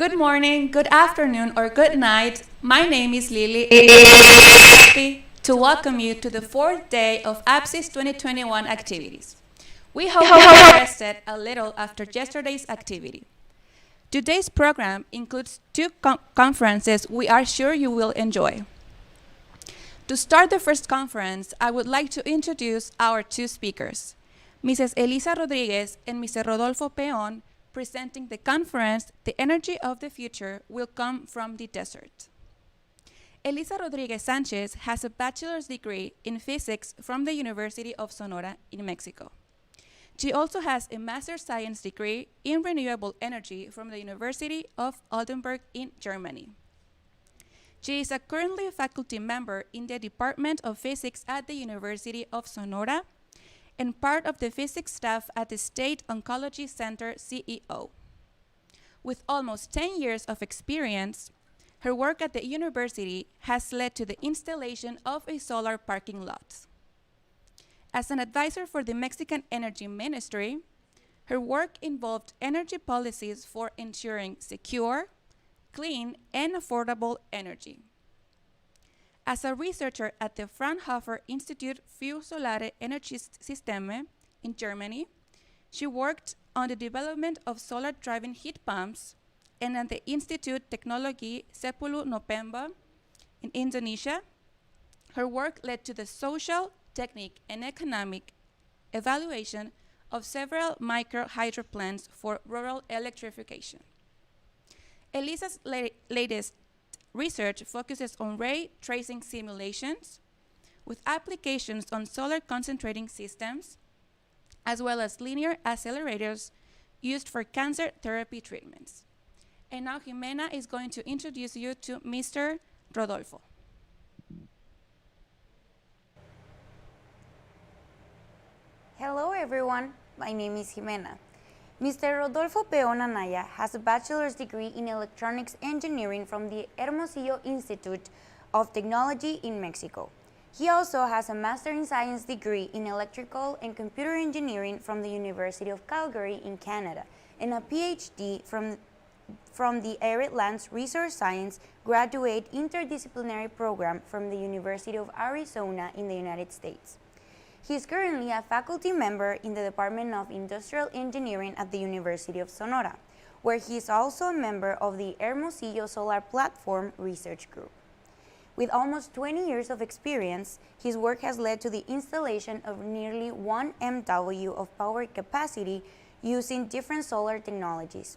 Good morning, good afternoon, or good night. My name is Lily, and I'm happy to welcome you to the fourth day of APCYS 2021 activities. We hope you have rested a little after yesterday's activity. Today's program includes two conferences we are sure you will enjoy. To start the first conference, I would like to introduce our two speakers, Mrs. Elisa Rodríguez and Mr. Rodolfo Peon, presenting the conference, The Energy of the Future Will Come from the Desert. Elisa Rodríguez Sanchez has a bachelor's degree in physics from the University of Sonora in Mexico. She also has a master's science degree in renewable energy from the University of Oldenburg in Germany. She is currently a faculty member in the Department of Physics at the University of Sonora and part of the physics staff at the State Oncology Center CEO. With almost 10 years of experience, her work at the university has led to the installation of a solar parking lot. As an advisor for the Mexican Energy Ministry, her work involved energy policies for ensuring secure, clean, and affordable energy. As a researcher at the Fraunhofer Institute für Solare Energiesysteme in Germany, she worked on the development of solar-driven heat pumps, and at the Institute Teknologi 10 November in Indonesia. Her work led to the social, technical, and economic evaluation of several micro hydro plants for rural electrification. Elisa's latest research focuses on ray tracing simulations with applications on solar concentrating systems, as well as linear accelerators used for cancer therapy treatments. And now Jimena is going to introduce you to Mr. Rodolfo. Hello everyone, my name is Jimena. Mr. Rodolfo Peon Anaya has a bachelor's degree in electronics engineering from the Hermosillo Institute of Technology in Mexico. He also has a master in science degree in electrical and computer engineering from the University of Calgary in Canada and a PhD from the Arid Lands Resource Science Graduate Interdisciplinary Program from the University of Arizona in the United States. He is currently a faculty member in the Department of Industrial Engineering at the University of Sonora, where he is also a member of the Hermosillo Solar Platform Research Group. With almost 20 years of experience, his work has led to the installation of nearly 1 MW of power capacity using different solar technologies.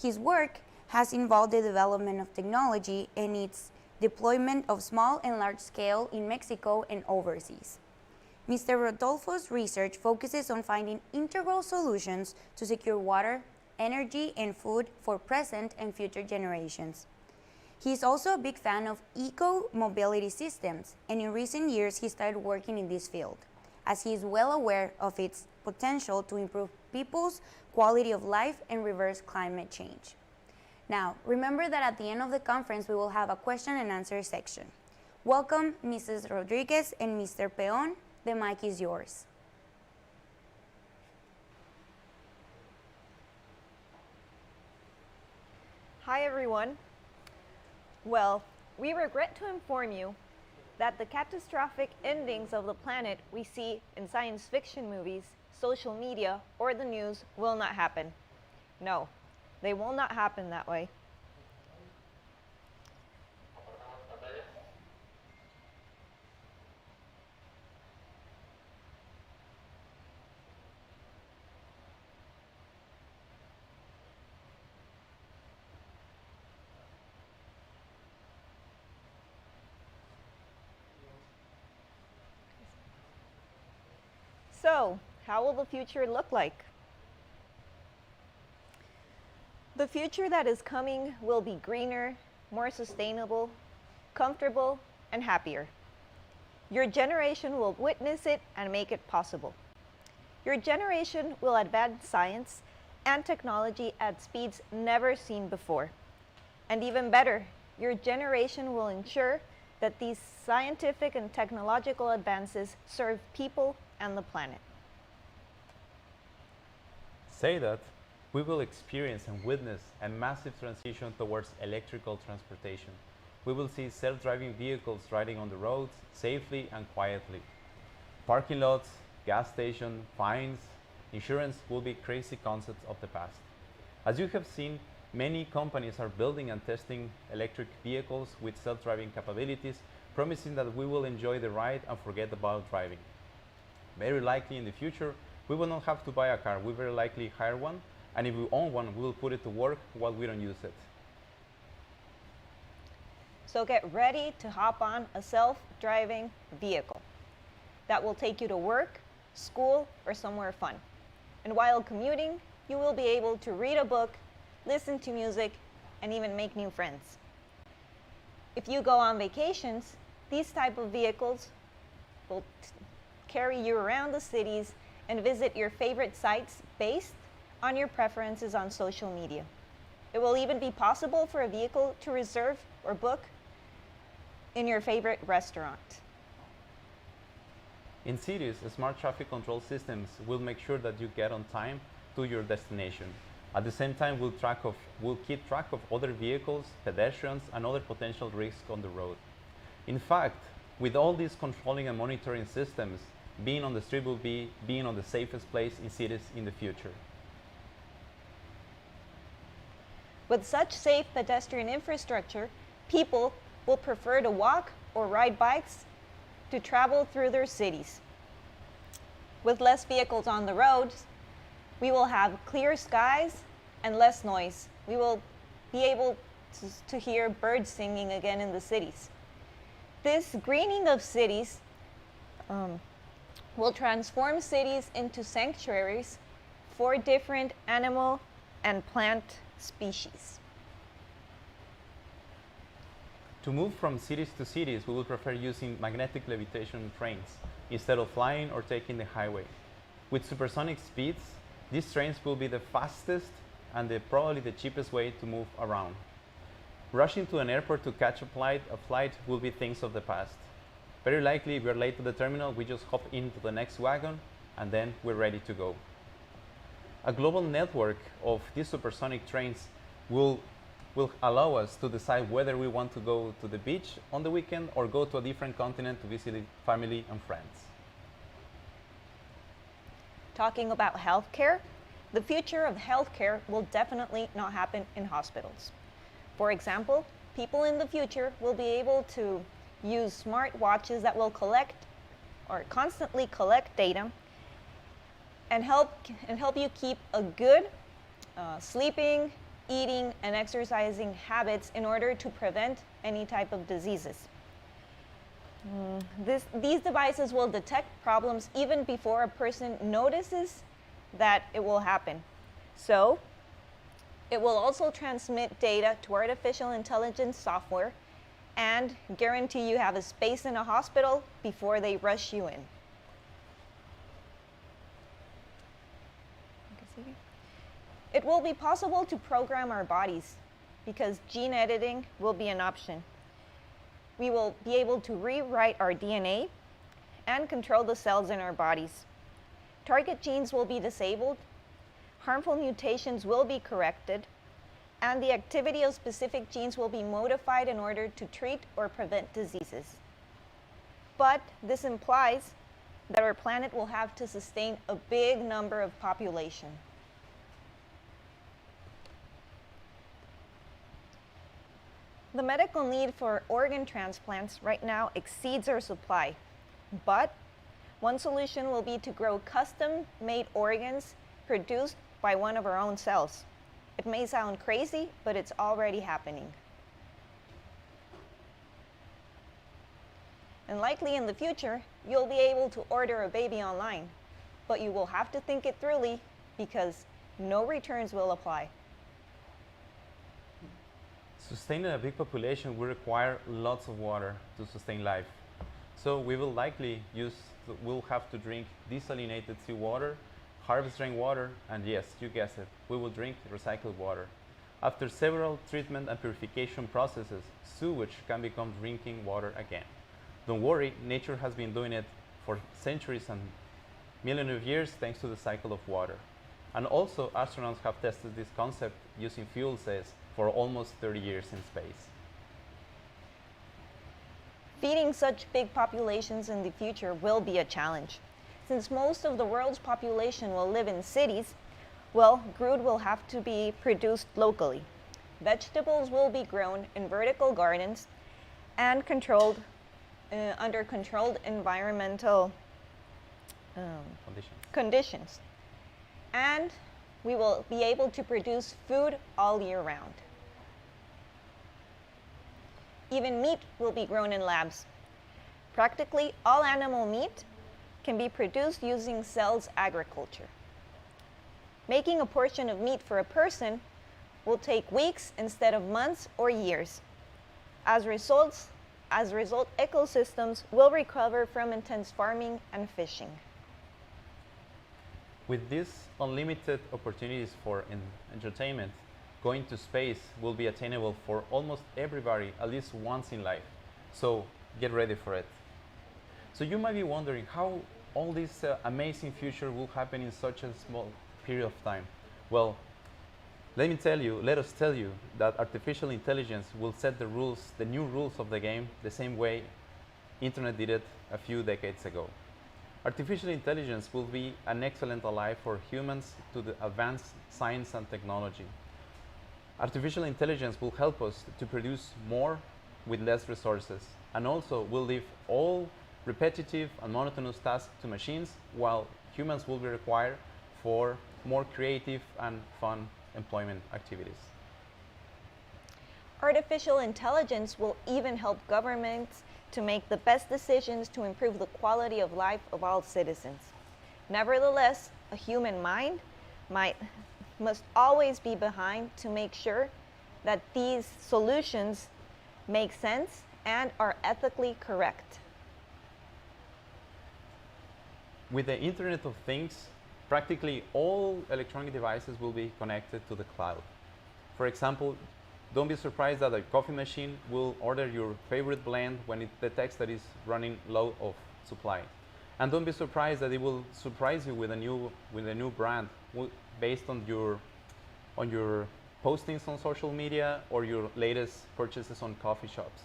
His work has involved the development of technology and its deployment of small and large scale in Mexico and overseas. Mr. Rodolfo's research focuses on finding integral solutions to secure water, energy, and food for present and future generations. He is also a big fan of eco-mobility systems, and in recent years he started working in this field, as he is well aware of its potential to improve people's quality of life and reverse climate change. Now, remember that at the end of the conference we will have a question and answer section. Welcome, Mrs. Rodríguez and Mr. Peon. The mic is yours. Hi everyone. Well, we regret to inform you that the catastrophic endings of the planet we see in science fiction movies, social media, or the news will not happen. No, they will not happen that way. So, how will the future look like? The future that is coming will be greener, more sustainable, comfortable, and happier. Your generation will witness it and make it possible. Your generation will advance science and technology at speeds never seen before. And even better, your generation will ensure that these scientific and technological advances serve people and the planet. Say that We will experience and witness a massive transition towards electrical transportation. We will see self-driving vehicles riding on the roads safely and quietly. Parking lots, gas stations, fines, insurance will be crazy concepts of the past. As you have seen, many companies are building and testing electric vehicles with self-driving capabilities, promising that we will enjoy the ride and forget about driving. Very likely in the future, we will not have to buy a car. We very likely hire one, and if we own one, we will put it to work while we don't use it. So get ready to hop on a self-driving vehicle that will take you to work, school, or somewhere fun. And while commuting, you will be able to read a book, listen to music, and even make new friends. If you go on vacations, these type of vehicles will carry you around the cities and visit your favorite sites based on your preferences on social media. It will even be possible for a vehicle to reserve or book in your favorite restaurant. In cities, smart traffic control systems will make sure that you get on time to your destination. At the same time, we'll keep track of other vehicles, pedestrians, and other potential risks on the road. In fact, with all these controlling and monitoring systems, being on the street will be being on the safest place in cities in the future. With such safe pedestrian infrastructure, people will prefer to walk or ride bikes to travel through their cities. With less vehicles on the roads, we will have clear skies and less noise. We will be able to hear birds singing again in the cities. This greening of cities will transform cities into sanctuaries for different animal and plant species. To move from cities to cities, we will prefer using magnetic levitation trains instead of flying or taking the highway. With supersonic speeds, these trains will be the fastest and probably the cheapest way to move around. Rushing to an airport to catch a flight will be things of the past. Very likely, if we're late to the terminal, we just hop into the next wagon and then we're ready to go. A global network of these supersonic trains will allow us to decide whether we want to go to the beach on the weekend or go to a different continent to visit family and friends. Talking about healthcare, the future of healthcare will definitely not happen in hospitals. For example, people in the future will be able to use smart watches that will collect or constantly collect data and help you keep a good sleeping, eating, and exercising habits in order to prevent any type of diseases. These devices will detect problems even before a person notices that it will happen. So, it will also transmit data to artificial intelligence software and guarantee you have a space in a hospital before they rush you in. It will be possible to program our bodies because gene editing will be an option. We will be able to rewrite our DNA and control the cells in our bodies. Target genes will be disabled, harmful mutations will be corrected, and the activity of specific genes will be modified in order to treat or prevent diseases. But this implies that our planet will have to sustain a big number of population. The medical need for organ transplants right now exceeds our supply, but one solution will be to grow custom-made organs produced by one of our own cells. It may sound crazy, but it's already happening. And likely in the future, you'll be able to order a baby online, but you will have to think it thoroughly because no returns will apply. Sustaining a big population will require lots of water to sustain life. So we will likely we'll have to drink desalinated seawater, harvest rainwater, and yes, you guessed it, we will drink recycled water. After several treatment and purification processes, sewage can become drinking water again. Don't worry, nature has been doing it for centuries and millions of years thanks to the cycle of water. And also, astronauts have tested this concept using fuel cells for almost 30 years in space. Feeding such big populations in the future will be a challenge. Since most of the world's population will live in cities, well, food will have to be produced locally. Vegetables will be grown in vertical gardens and controlled under controlled environmental conditions. And we will be able to produce food all year round. Even meat will be grown in labs. Practically all animal meat can be produced using cells agriculture. Making a portion of meat for a person will take weeks instead of months or years. As a result, ecosystems will recover from intense farming and fishing. With these unlimited opportunities for entertainment, going to space will be attainable for almost everybody at least once in life. So get ready for it. So you might be wondering how all this amazing future will happen in such a small period of time. Well, let us tell you that artificial intelligence will set the rules, the new rules of the game, the same way internet did it a few decades ago. Artificial intelligence will be an excellent ally for humans to advance science and technology. Artificial intelligence will help us to produce more with less resources, and also will leave all repetitive and monotonous tasks to machines, while humans will be required for more creative and fun employment activities. Artificial intelligence will even help governments to make the best decisions to improve the quality of life of all citizens. Nevertheless, a human mind must always be behind to make sure that these solutions make sense and are ethically correct. With the Internet of Things, practically all electronic devices will be connected to the cloud. For example, don't be surprised that a coffee machine will order your favorite blend when it detects that it's running low of supply. And don't be surprised that it will surprise you with a new brand based on your postings on social media or your latest purchases on coffee shops.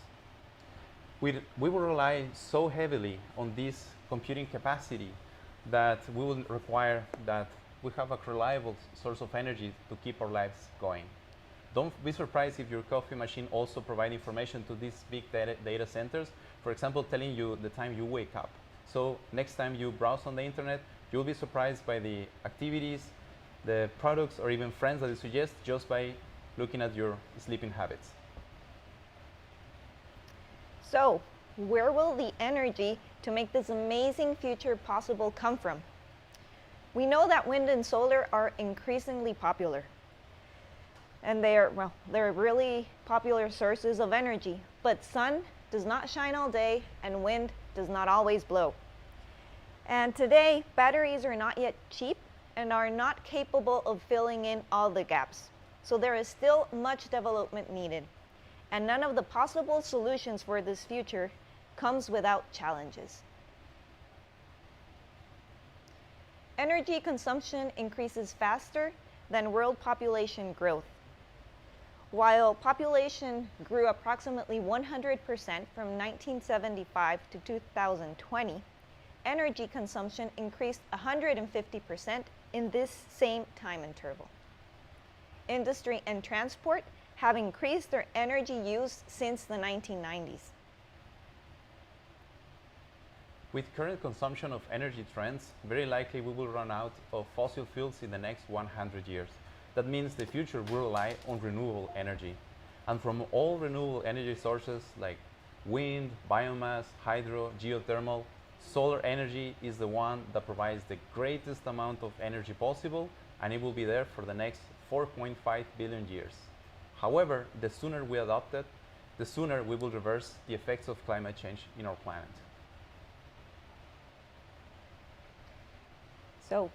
We will rely so heavily on this computing capacity that we will require that we have a reliable source of energy to keep our lives going. Don't be surprised if your coffee machine also provides information to these big data centers, for example, telling you the time you wake up. So next time you browse on the internet, you'll be surprised by the activities, the products, or even friends that it suggests just by looking at your sleeping habits. So, where will the energy to make this amazing future possible come from? We know that wind and solar are increasingly popular. And they're really popular sources of energy. But sun does not shine all day and wind does not always blow. And today, batteries are not yet cheap and are not capable of filling in all the gaps. So there is still much development needed. And none of the possible solutions for this future comes without challenges. Energy consumption increases faster than world population growth. While population grew approximately 100% from 1975 to 2020, energy consumption increased 150% in this same time interval. Industry and transport have increased their energy use since the 1990s. With current consumption of energy trends, very likely we will run out of fossil fuels in the next 100 years. That means the future will rely on renewable energy. And from all renewable energy sources like wind, biomass, hydro, geothermal, solar energy is the one that provides the greatest amount of energy possible, and it will be there for the next 4.5 billion years. However, the sooner we adopt it, the sooner we will reverse the effects of climate change in our planet. So,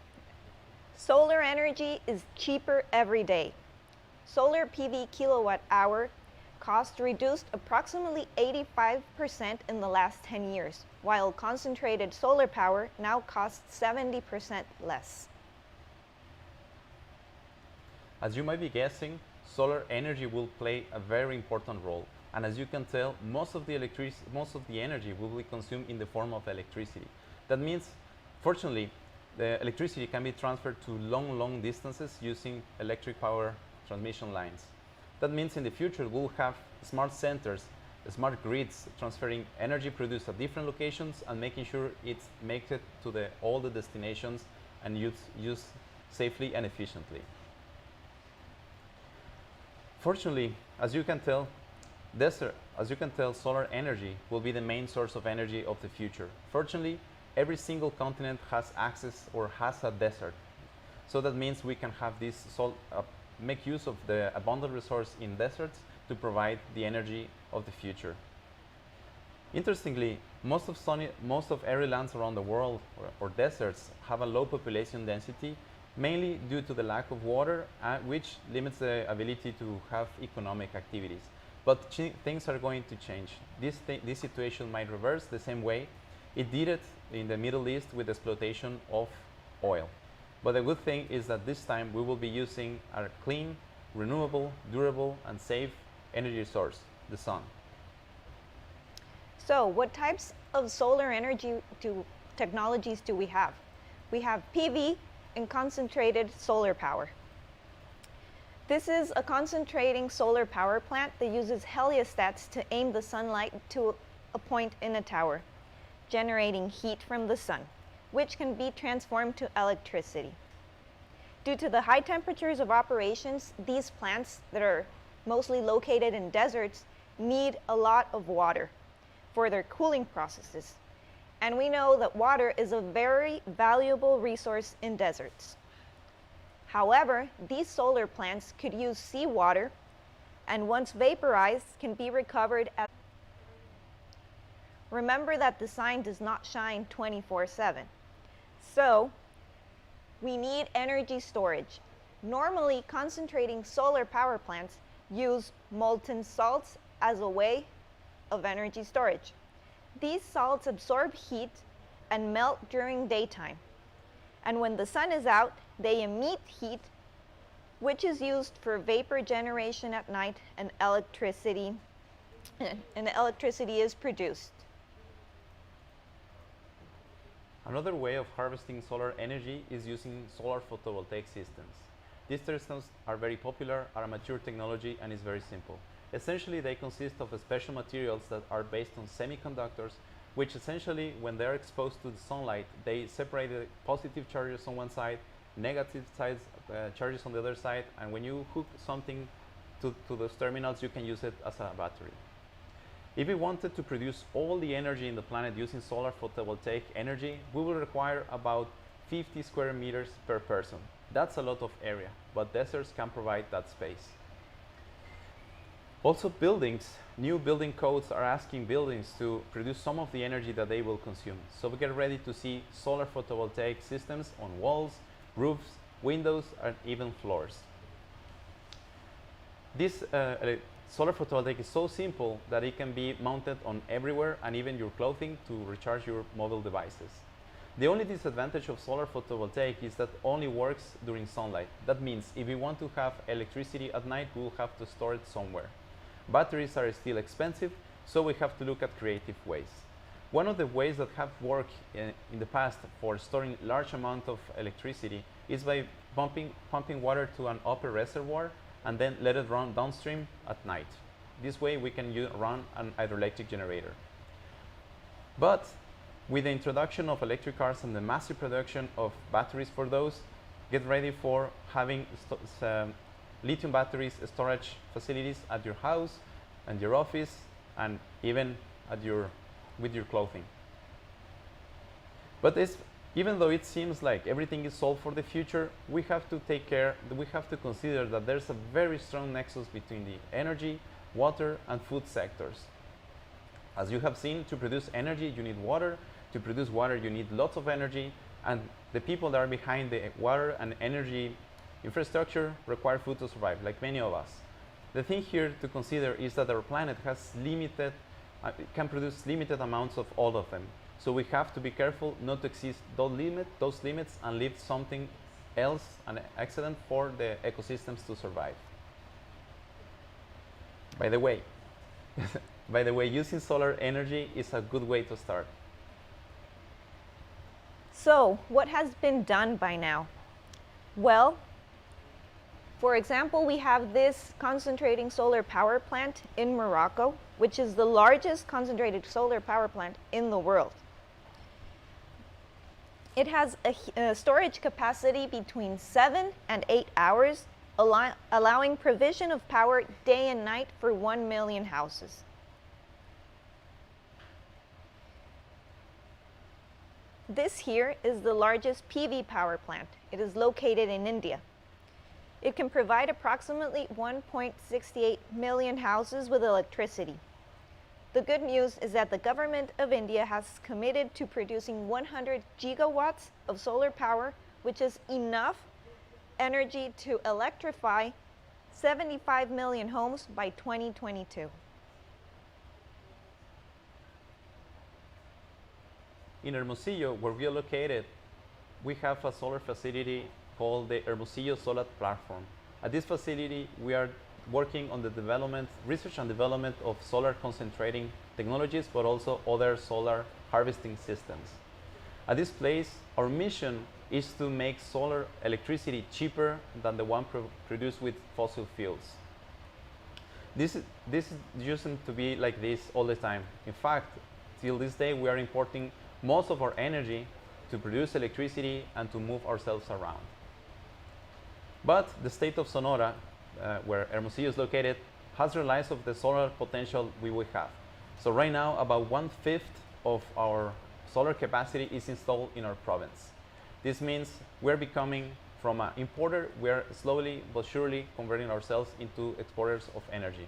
solar energy is cheaper every day. Solar PV kilowatt hour cost reduced approximately 85% in the last 10 years, while concentrated solar power now costs 70% less. As you might be guessing, solar energy will play a very important role. And as you can tell, most of the energy will be consumed in the form of electricity. That means, fortunately, the electricity can be transferred to long distances using electric power transmission lines. That means in the future we'll have smart centers, smart grids transferring energy produced at different locations and making sure it makes it to all the destinations and used safely and efficiently. Fortunately, as you can tell, solar energy will be the main source of energy of the future. Fortunately, every single continent has access or has a desert. So that means we can have this make use of the abundant resource in deserts to provide the energy of the future. Interestingly, most of arid lands around the world or deserts have a low population density, mainly due to the lack of water, which limits the ability to have economic activities. But things are going to change. This situation might reverse the same way it did it in the Middle East with the exploitation of oil. But the good thing is that this time we will be using a clean, renewable, durable, and safe energy source, the sun. So what types of solar energy technologies do we have? We have PV and concentrated solar power. This is a concentrating solar power plant that uses heliostats to aim the sunlight to a point in a tower, generating heat from the sun, which can be transformed to electricity. Due to the high temperatures of operations, these plants that are mostly located in deserts need a lot of water for their cooling processes. And we know that water is a very valuable resource in deserts. However, these solar plants could use seawater, and once vaporized, can be recovered at. Remember that the sun does not shine 24/7. So, we need energy storage. Normally, concentrating solar power plants use molten salts as a way of energy storage. These salts absorb heat and melt during daytime. And when the sun is out, they emit heat, which is used for vapor generation at night, and electricity is produced. Another way of harvesting solar energy is using solar photovoltaic systems. These systems are very popular, are a mature technology, and is very simple. Essentially, they consist of special materials that are based on semiconductors, which essentially, when they're exposed to the sunlight, they separate the positive charges on one side, negative charges on the other side, and when you hook something to those terminals, you can use it as a battery. If we wanted to produce all the energy in the planet using solar photovoltaic energy, we will require about 50 square meters per person. That's a lot of area, but deserts can provide that space. Also, buildings, new building codes are asking buildings to produce some of the energy that they will consume. So we get ready to see solar photovoltaic systems on walls, roofs, windows, and even floors. This solar photovoltaic is so simple that it can be mounted on everywhere and even your clothing to recharge your mobile devices. The only disadvantage of solar photovoltaic is that only works during sunlight. That means if we want to have electricity at night, we'll have to store it somewhere. Batteries are still expensive, so we have to look at creative ways. One of the ways that have worked in the past for storing large amount of electricity is by pumping water to an upper reservoir and then let it run downstream at night. This way we can run an hydroelectric generator. But with the introduction of electric cars and the massive production of batteries for those, get ready for having lithium batteries storage facilities at your house and your office and even at with your clothing. But even though it seems like everything is solved for the future, we have to consider that there's a very strong nexus between the energy, water, and food sectors. As you have seen, to produce energy, you need water. To produce water, you need lots of energy, and the people that are behind the water and energy infrastructure require food to survive, like many of us. The thing here to consider is that our planet has can produce limited amounts of all of them. So we have to be careful not to exceed those limits and leave something else an accident for the ecosystems to survive. By the way, using solar energy is a good way to start. So, what has been done by now? Well, for example, we have this concentrating solar power plant in Morocco, which is the largest concentrated solar power plant in the world. It has a storage capacity between 7 and 8 hours, allowing provision of power day and night for 1 million houses. This here is the largest PV power plant. It is located in India. It can provide approximately 1.68 million houses with electricity. The good news is that the government of India has committed to producing 100 gigawatts of solar power, which is enough energy to electrify 75 million homes by 2022. In Hermosillo, where we are located, we have a solar facility called the Hermosillo Solar Platform. At this facility, we are working on the research and development of solar concentrating technologies, but also other solar harvesting systems. At this place, our mission is to make solar electricity cheaper than the one produced with fossil fuels. This used to be like this all the time. In fact, till this day, we are importing most of our energy to produce electricity and to move ourselves around. But the state of Sonora, where Hermosillo is located, has realized of the solar potential we will have. So right now, about 1/5 of our solar capacity is installed in our province. This means we're becoming, from an importer, we're slowly but surely converting ourselves into exporters of energy.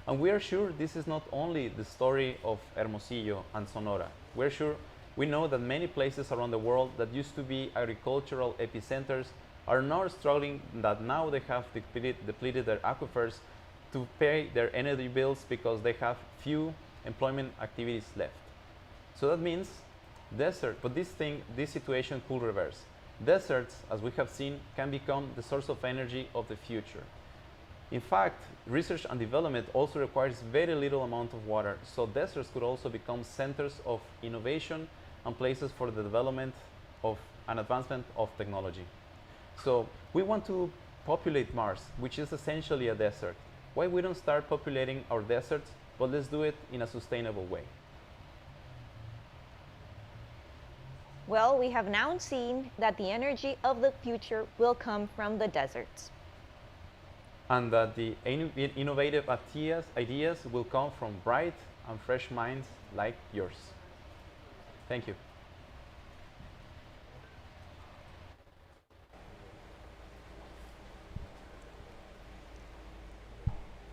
And we are sure this is not only the story of Hermosillo and Sonora. We know that many places around the world that used to be agricultural epicenters are now struggling, that now they have depleted their aquifers to pay their energy bills because they have few employment activities left. So that means but this situation could reverse. Deserts, as we have seen, can become the source of energy of the future. In fact, research and development also requires very little amount of water, so deserts could also become centers of innovation and places for the development of an advancement of technology. So we want to populate Mars, which is essentially a desert. Why we don't start populating our deserts, but let's do it in a sustainable way? Well, we have now seen that the energy of the future will come from the deserts. And that the innovative ideas will come from bright and fresh minds like yours. Thank you.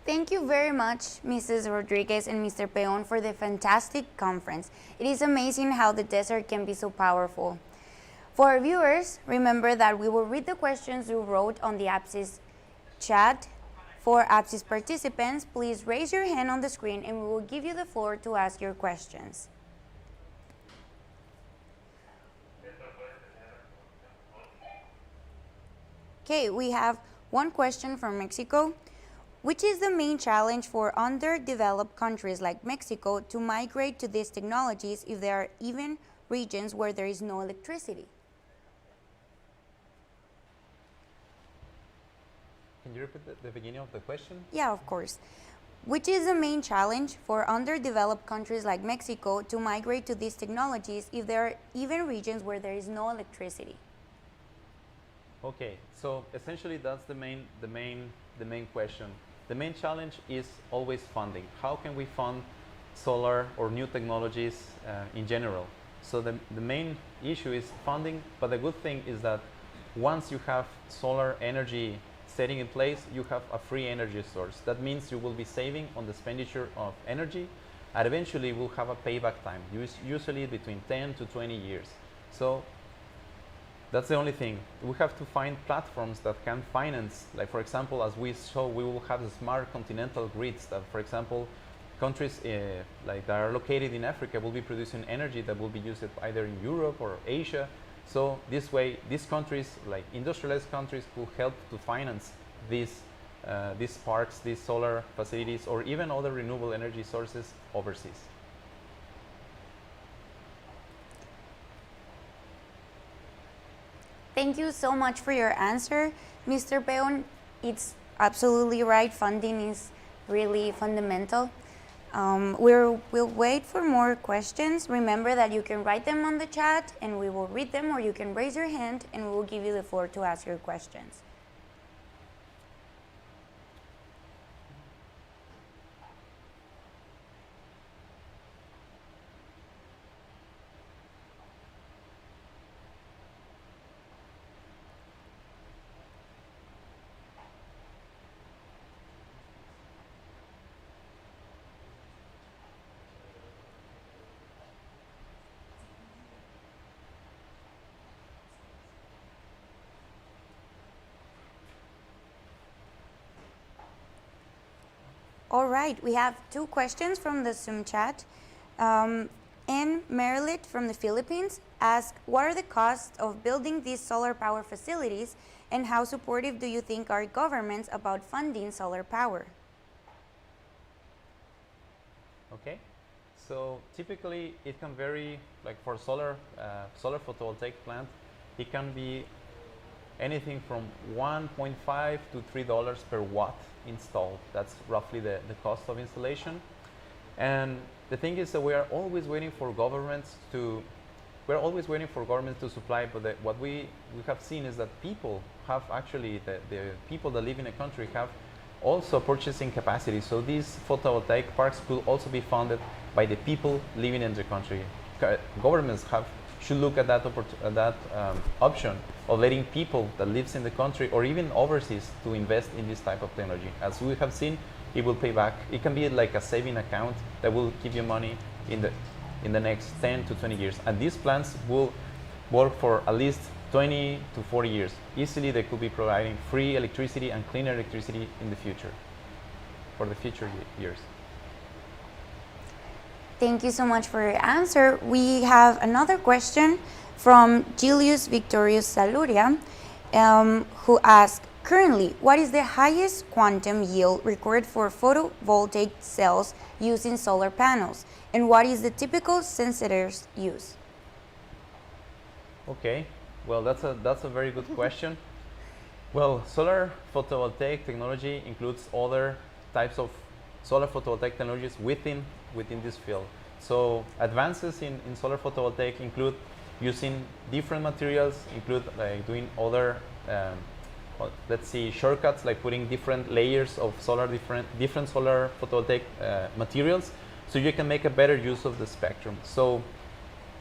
Thank you very much, Mrs. Rodríguez and Mr. Peon, for the fantastic conference. It is amazing how the desert can be so powerful. For our viewers, remember that we will read the questions you wrote on the APCYS chat. For APCYS participants, please raise your hand on the screen and we will give you the floor to ask your questions. Okay, we have one question from Mexico. Which is the main challenge for underdeveloped countries like Mexico to migrate to these technologies if there are even regions where there is no electricity? Can you repeat the beginning of the question? Yeah, of course. Which is the main challenge for underdeveloped countries like Mexico to migrate to these technologies if there are even regions where there is no electricity? Okay, so essentially that's the main question. The main challenge is always funding. How can we fund solar or new technologies in general? So the main issue is funding, but the good thing is that once you have solar energy setting in place, you have a free energy source. That means you will be saving on the expenditure of energy, and eventually will have a payback time, usually between 10 to 20 years. So that's the only thing. We have to find platforms that can finance, like for example, as we show, we will have the smart continental grids that, for example, countries like that are located in Africa will be producing energy that will be used either in Europe or Asia. So this way, these countries, like industrialized countries, could help to finance these parks, these solar facilities, or even other renewable energy sources overseas. Thank you so much for your answer, Mr. Peon. It's absolutely right. Funding is really fundamental. We'll wait for more questions. Remember that you can write them on the chat and we will read them, or you can raise your hand and we will give you the floor to ask your questions. All right, we have two questions from the Zoom chat. Anne Marilit from the Philippines asked, what are the costs of building these solar power facilities, and how supportive do you think are governments about funding solar power? Okay, so typically it can vary, like for solar photovoltaic plant, it can be anything from $1.5 to $3 per watt installed. That's roughly the cost of installation. And the thing is that we are always waiting for governments to supply, but what we have seen is that people have actually, the people that live in a country have also purchasing capacity. So these photovoltaic parks could also be funded by the people living in the country. Governments should look at that option of letting people that lives in the country or even overseas to invest in this type of technology. As we have seen, it will pay back. It can be like a saving account that will give you money in the next 10 to 20 years. And these plants will work for at least 20 to 40 years. Easily, they could be providing free electricity and cleaner electricity in the future, for the future years. Thank you so much for your answer. We have another question from Julius Victorius Saluria, who asked, currently, what is the highest quantum yield recorded for photovoltaic cells using solar panels? And what is the typical sensors used? Okay, well, that's a very good question. Well, solar photovoltaic technology includes other types of solar photovoltaic technologies within this field. So advances in solar photovoltaic include using different materials, include like doing other, let's see, shortcuts, like putting different layers of different solar photovoltaic materials, so you can make a better use of the spectrum. So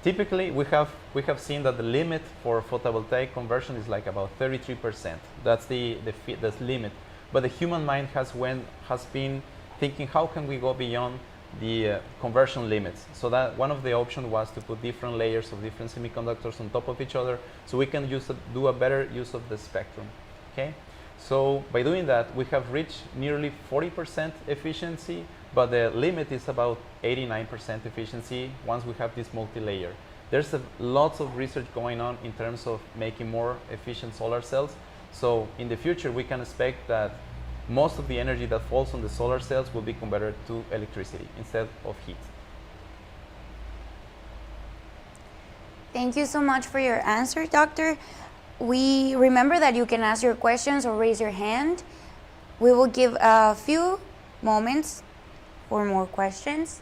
typically we have seen that the limit for photovoltaic conversion is like about 33%. That's the limit. But the human mind has been thinking, how can we go beyond the conversion limits? So that one of the options was to put different layers of different semiconductors on top of each other, so we can do a better use of the spectrum. Okay, so by doing that, we have reached nearly 40% efficiency, but the limit is about 89% efficiency once we have this multi-layer. There's lots of research going on in terms of making more efficient solar cells. So in the future, we can expect that most of the energy that falls on the solar cells will be converted to electricity instead of heat. Thank you so much for your answer, Doctor. We remember that you can ask your questions or raise your hand. We will give a few moments for more questions.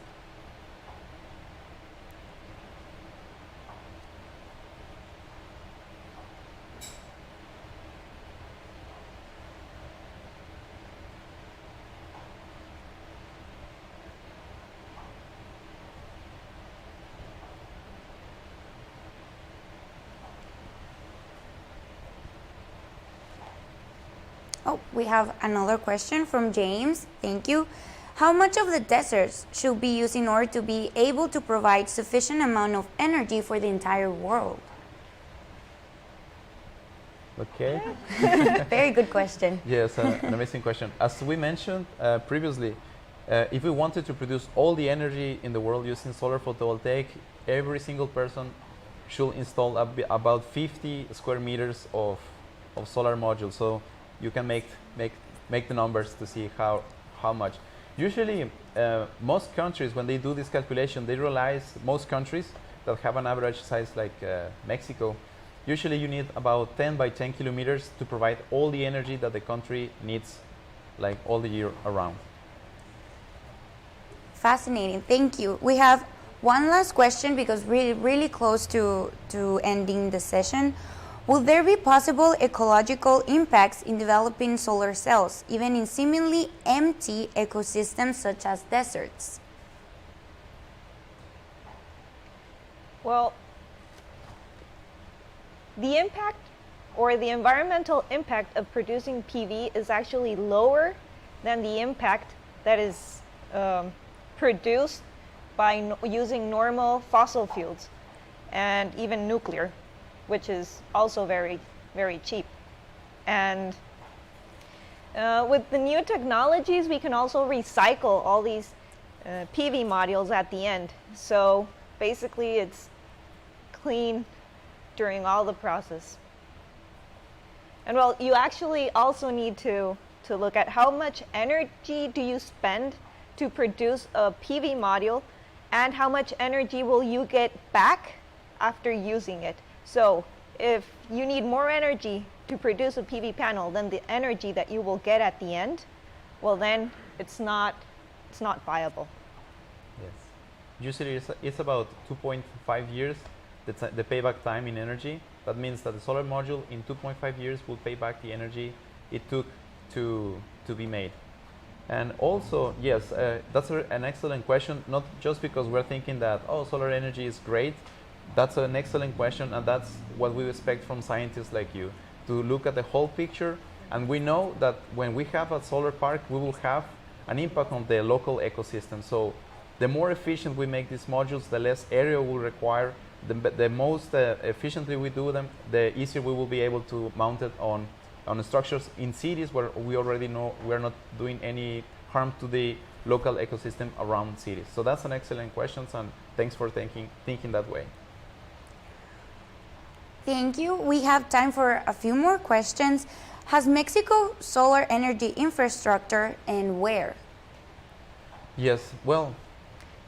Oh, we have another question from James. Thank you. How much of the deserts should be used in order to be able to provide sufficient amount of energy for the entire world? Okay. Very good question. Yes, an amazing question. As we mentioned previously, if we wanted to produce all the energy in the world using solar photovoltaic, every single person should install about 50 square meters of solar modules. So you can make the numbers to see how much. Usually, most countries, when they do this calculation, they realize most countries that have an average size like Mexico, usually you need about 10 by 10 kilometers to provide all the energy that the country needs, like all the year around. Fascinating, thank you. We have one last question because we're really close to ending the session. Will there be possible ecological impacts in developing solar cells, even in seemingly empty ecosystems such as deserts? Well, the impact or the environmental impact of producing PV is actually lower than the impact that is produced by using normal fossil fuels and even nuclear, which is also very, very cheap. And with the new technologies, we can also recycle all these PV modules at the end. So basically, it's clean during all the process. And well, you actually also need to look at how much energy do you spend to produce a PV module, and how much energy will you get back after using it. So if you need more energy to produce a PV panel than the energy that you will get at the end, well then it's not viable. Yes. Usually it's about 2.5 years, the payback time in energy. That means that the solar module in 2.5 years will pay back the energy it took to be made. And also, yes, that's an excellent question, not just because we're thinking that, oh, solar energy is great. That's an excellent question, and that's what we expect from scientists like you, to look at the whole picture. And we know that when we have a solar park, we will have an impact on the local ecosystem. So the more efficient we make these modules, the less area we'll require. The most efficiently we do them, the easier we will be able to mount it on structures in cities where we already know we're not doing any harm to the local ecosystem around cities. So that's an excellent question, and thanks for thinking that way. Thank you. We have time for a few more questions. Has Mexico solar energy infrastructure, and where? Yes, well.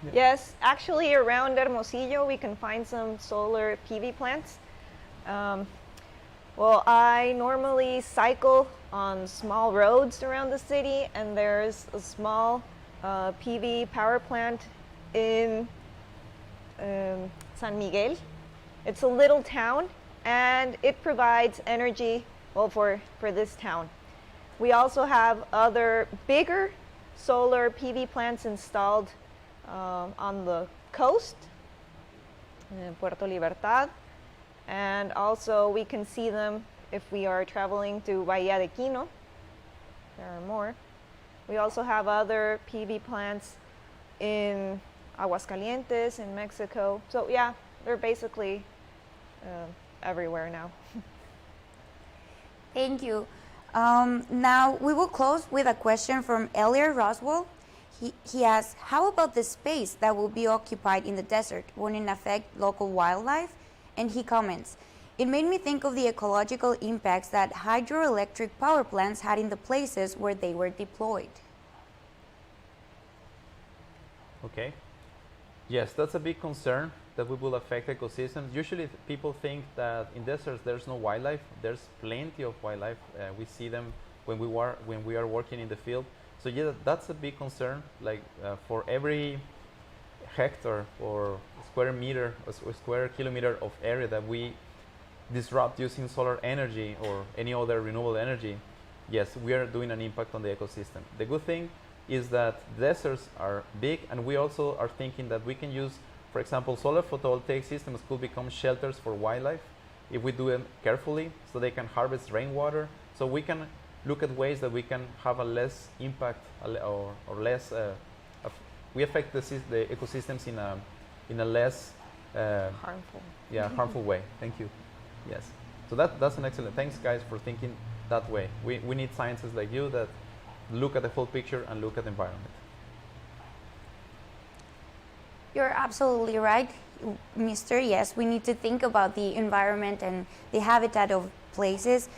Yeah. Yes, actually around Hermosillo we can find some solar PV plants. Well, I normally cycle on small roads around the city, and there's a small PV power plant in San Miguel. It's a little town, and it provides energy, well, for this town. We also have other bigger solar PV plants installed on the coast, in Puerto Libertad. And also we can see them if we are traveling to Bahía de Quino. There are more. We also have other PV plants in Aguascalientes, in Mexico. So yeah, they're basically everywhere now. Thank you. Now we will close with a question from Elliot Roswell. He asks, how about the space that will be occupied in the desert? Won't it affect local wildlife? And he comments, it made me think of the ecological impacts that hydroelectric power plants had in the places where they were deployed. Okay. Yes, that's a big concern, that we will affect ecosystems. Usually people think that in deserts there's no wildlife. There's plenty of wildlife. We see them when we are working in the field. So yeah, that's a big concern. Like for every hectare or square meter or square kilometer of area that we disrupt using solar energy or any other renewable energy, yes, we are doing an impact on the ecosystem. The good thing is that deserts are big, and we also are thinking that we can use, for example, solar photovoltaic systems could become shelters for wildlife if we do them carefully, so they can harvest rainwater. So we can look at ways that we can have a less impact or less we affect the ecosystems in a less harmful way. Thank you. Yes. So that's an excellent. Thanks, guys, for thinking that way. We need scientists like you that look at the whole picture and look at the environment. You're absolutely right. Mr. Yes, we need to think about the environment and the habitat of places.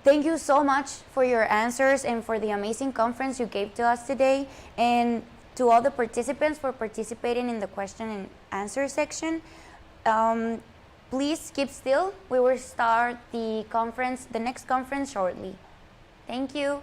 Thank you so much for your answers and for the amazing conference you gave to us today, and to all the participants for participating in the question and answer section. Please keep still. We will start the next conference shortly. Thank you.